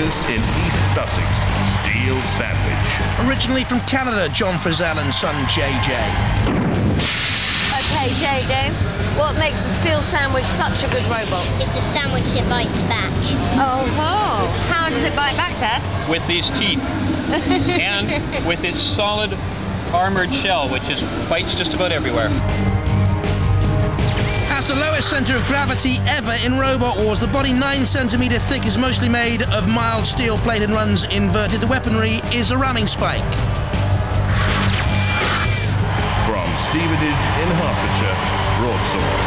Apprentice in East Sussex, Steel Sandwich. Originally from Canada, John Frizzell and son JJ. Okay, JJ, what makes the Steel Sandwich such a good robot? It's a sandwich that bites back. Oh, how does it bite back, Dad? With these teeth and with its solid armoured shell, which bites just about everywhere. Has the lowest centre of gravity ever in Robot Wars. The body 9 centimetre thick is mostly made of mild steel plate and runs inverted. The weaponry is a ramming spike. From Stevenage in Hertfordshire, Broadsword.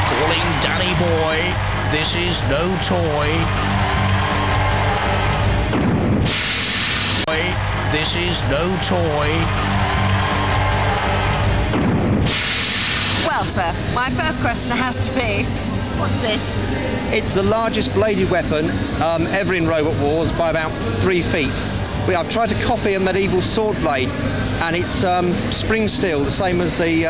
Calling Danny Boy, this is no toy. This is no toy. Well, sir, my first question has to be, what's this? It's the largest bladed weapon ever in Robot Wars by about 3 feet. I've tried to copy a medieval sword blade, and it's spring steel, the same as the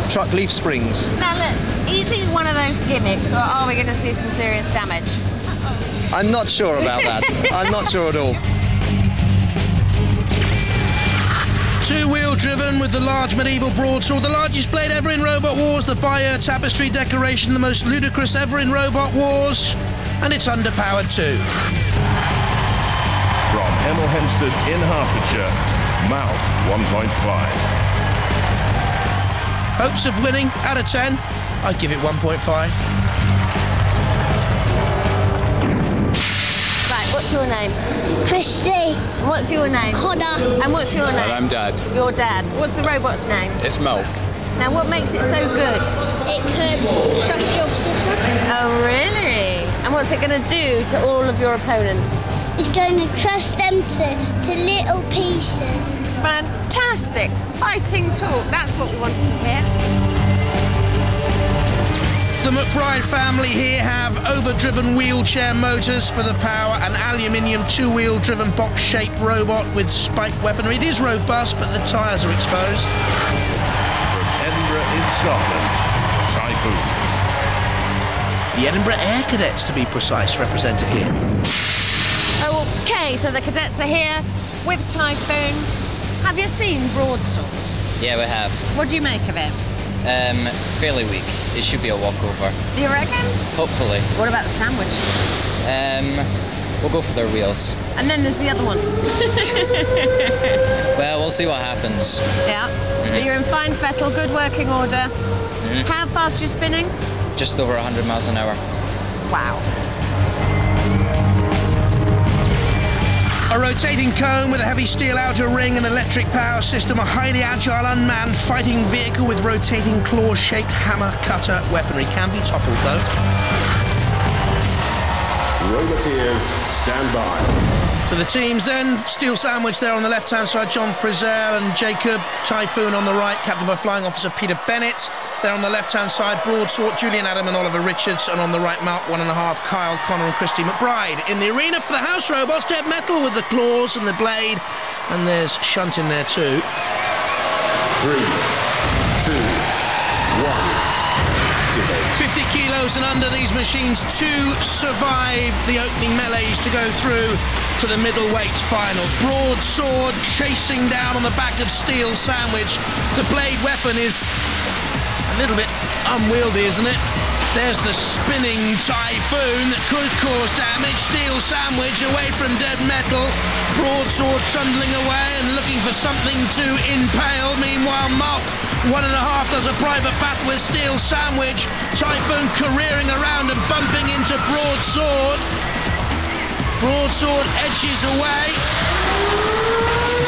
truck leaf springs. Now look, is it one of those gimmicks, or are we going to see some serious damage? I'm not sure about that. I'm not sure at all. Two-wheel driven with the large medieval broadsword, the largest blade ever in Robot Wars, the fire tapestry decoration, the most ludicrous ever in Robot Wars, and it's underpowered too. From Hemel Hempstead in Hertfordshire, Malc 1.5. Hopes of winning, out of 10, I'd give it 1.5. What's your name? Christy. What's your name? Connor. And what's your name? Well, I'm Dad. Your dad. What's the robot's name? It's Malc. Now, what makes it so good? It can trust your sister. Oh, really? And what's it going to do to all of your opponents? It's going to crush them to little pieces. Fantastic. Fighting talk. That's what we wanted to hear. The McBride family here have overdriven wheelchair motors for the power, an aluminium two-wheel driven box-shaped robot with spike weaponry. It is robust, but the tyres are exposed. From Edinburgh in Scotland, Typhoon. The Edinburgh Air Cadets, to be precise, represented here. Okay, so the cadets are here with Typhoon. Have you seen Broadsword? Yeah, we have. What do you make of it? Fairly weak. It should be a walkover. Do you reckon? Hopefully. What about the sandwich? We'll go for their wheels. And then there's the other one. Well, we'll see what happens. Yeah. But you're in fine fettle, good working order. How fast are you spinning? Just over 100 miles an hour. Wow. A rotating cone with a heavy steel outer ring and electric power system, a highly agile unmanned fighting vehicle with rotating claw-shaped hammer cutter weaponry. Can be toppled though. Roboteers, stand by. For the teams then, Steel Sandwich there on the left-hand side, John Frizzell and Jacob. Typhoon on the right, captained by Flying Officer Peter Bennett. There on the left-hand side, Broadsword, Julian Adam and Oliver Richards. And on the right, Malc 1.5, Kyle Connor and Christy McBride. In the arena for the house robots, Dead Metal with the claws and the blade. And there's Shunt in there too. 3, 2, 1. 50 kilos and under these machines to survive the opening melees to go through to the middleweight final. Broadsword chasing down on the back of Steel Sandwich. The blade weapon is a little bit unwieldy, isn't it? There's the spinning Typhoon that could cause damage. Steel Sandwich away from Dead Metal. Broadsword trundling away and looking for something to impale. Meanwhile, Malc 1.5 does a private battle with Steel Sandwich. Typhoon careering around and bumping into Broadsword. Broadsword edges away.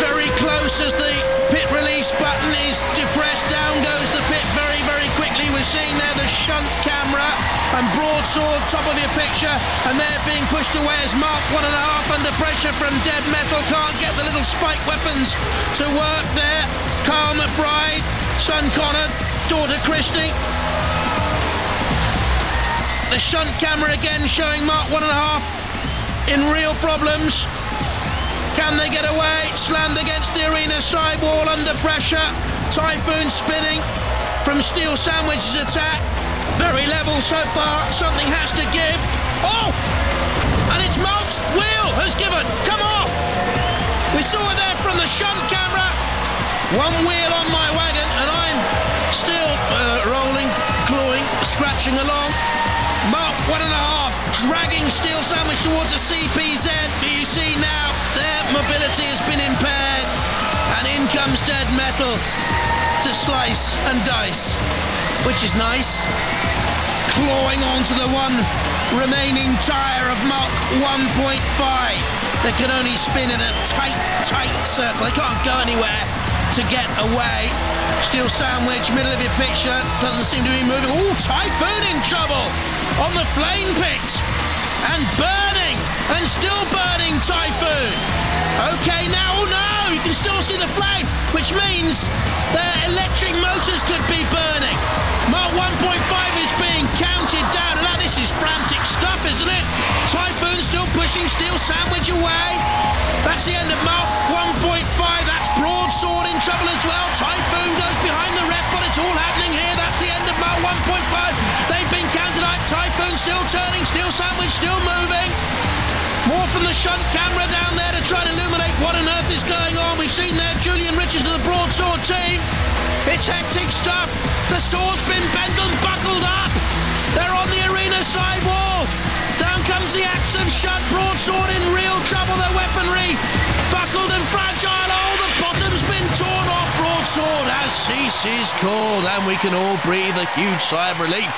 Very close as the pit release button is depressed. Down goes the pit very, very quickly. We're seeing there the shunt camera and Broadsword top of your picture, and they're being pushed away as Malc 1.5 under pressure from Dead Metal. Can't get the little spike weapons to work there. Carl McBride, son Connor, daughter Christy. The shunt camera again showing Malc 1.5 in real problems. Can they get away? Slammed against the arena sidewall under pressure. Typhoon spinning from Steel Sandwich's attack. Very level so far. Something has to give. Oh! and it's Malc's wheel has given. Come off. We saw it there from the shunt camera. One wheel on my wagon, and I'm still rolling, clawing, scratching along. Malc 1.5, dragging Steel Sandwich towards a CPZ, but you see now their mobility has been impaired, and in comes Dead Metal to slice and dice, which is nice. Clawing onto the one remaining tyre of Malc 1.5. They can only spin in a tight circle. They can't go anywhere to get away. Steel Sandwich, middle of your picture, doesn't seem to be moving. Oh, Typhoon in trouble on the flame pit, and burning, and still burning Typhoon. Okay, now, oh no, you can still see the flame, which means their electric motors could be burning. Malc 1.5 is being counted down, and this is frantic stuff, isn't it? Typhoon still pushing Steel Sandwich away. That's the end of Malc 1.5. That's Broadsword in trouble as well. Typhoon goes behind the ref, but it's all happening here. That's the end of Malc 1.5. They've been counted out. Typhoon still turning. Steel Sandwich still moving. More from the shunt camera down there to try and illuminate what on earth is going on. We've seen there Julian Richards of the Broadsword team. It's hectic stuff. The sword's been bent and buckled up. They're on the arena sidewall. Down comes the axe of shunt. Broadsword in real trouble. Their weaponry buckled and fragile. Oh, the bottom's been torn off. Broadsword has ceases called, and we can all breathe a huge sigh of relief.